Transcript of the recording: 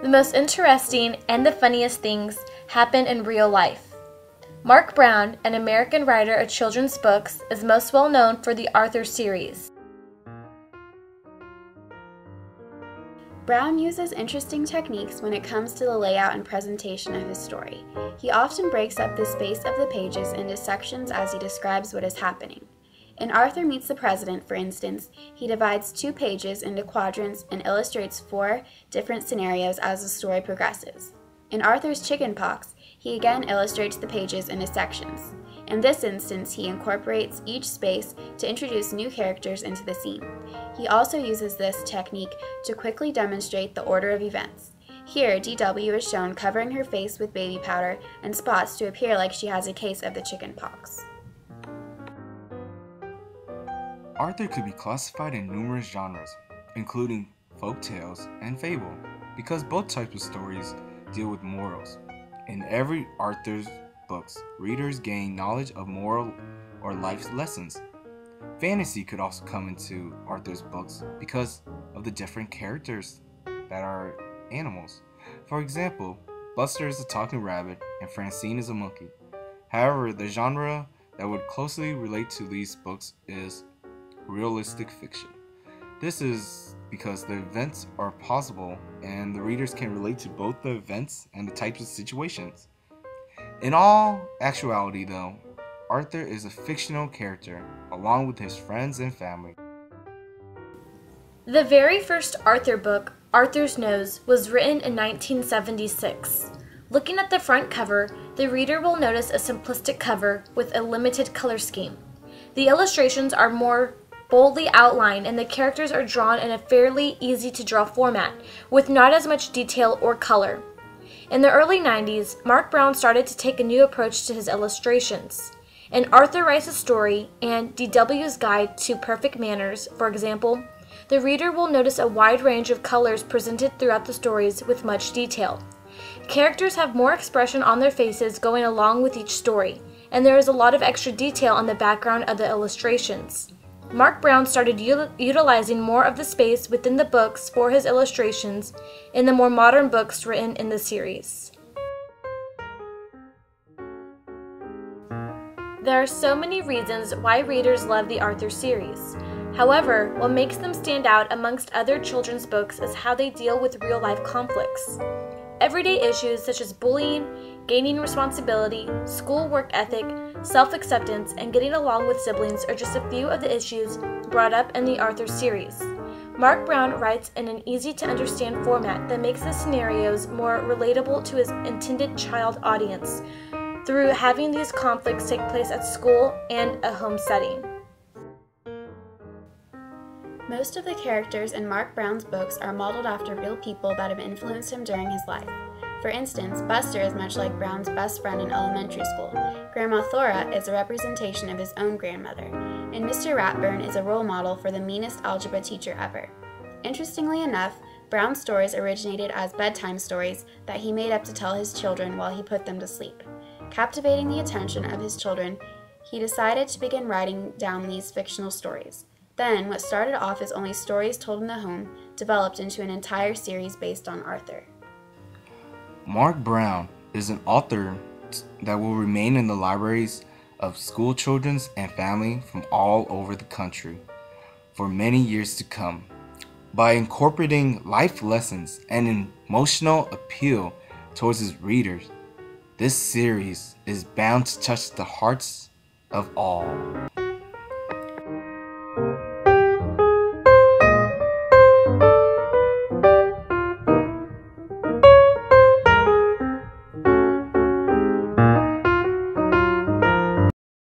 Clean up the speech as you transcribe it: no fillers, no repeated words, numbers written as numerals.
The most interesting and the funniest things happen in real life. Marc Brown, an American writer of children's books, is most well known for the Arthur series. Brown uses interesting techniques when it comes to the layout and presentation of his story. He often breaks up the space of the pages into sections as he describes what is happening. In Arthur Meets the President, for instance, he divides 2 pages into quadrants and illustrates 4 different scenarios as the story progresses. In Arthur's Chickenpox, he again illustrates the pages into sections. In this instance, he incorporates each space to introduce new characters into the scene. He also uses this technique to quickly demonstrate the order of events. Here, DW is shown covering her face with baby powder and spots to appear like she has a case of the chickenpox. Arthur could be classified in numerous genres, including folk tales and fable, because both types of stories deal with morals. In every Arthur's books, readers gain knowledge of moral or life lessons. Fantasy could also come into Arthur's books because of the different characters that are animals. For example, Buster is a talking rabbit and Francine is a monkey. However, the genre that would closely relate to these books is realistic fiction. This is because the events are possible and the readers can relate to both the events and the types of situations. In all actuality though, Arthur is a fictional character along with his friends and family. The very first Arthur book, Arthur's Nose, was written in 1976. Looking at the front cover, the reader will notice a simplistic cover with a limited color scheme. The illustrations are more boldly outlined and the characters are drawn in a fairly easy to draw format with not as much detail or color. In the early 90s, Marc Brown started to take a new approach to his illustrations. In Arthur Writes a Story and DW's Guide to Perfect Manners, for example, the reader will notice a wide range of colors presented throughout the stories with much detail. Characters have more expression on their faces going along with each story, and there is a lot of extra detail on the background of the illustrations. Marc Brown started utilizing more of the space within the books for his illustrations in the more modern books written in the series. There are so many reasons why readers love the Arthur series. However, what makes them stand out amongst other children's books is how they deal with real-life conflicts. Everyday issues such as bullying, gaining responsibility, school work ethic, self-acceptance, and getting along with siblings are just a few of the issues brought up in the Arthur series. Marc Brown writes in an easy-to-understand format that makes the scenarios more relatable to his intended child audience through having these conflicts take place at school and a home setting. Most of the characters in Marc Brown's books are modeled after real people that have influenced him during his life. For instance, Buster is much like Brown's best friend in elementary school. Grandma Thora is a representation of his own grandmother, and Mr. Ratburn is a role model for the meanest algebra teacher ever. Interestingly enough, Brown's stories originated as bedtime stories that he made up to tell his children while he put them to sleep. Captivating the attention of his children, he decided to begin writing down these fictional stories. Then, what started off as only stories told in the home developed into an entire series based on Arthur. Marc Brown is an author that will remain in the libraries of school children and family from all over the country for many years to come. By incorporating life lessons and emotional appeal towards his readers, this series is bound to touch the hearts of all.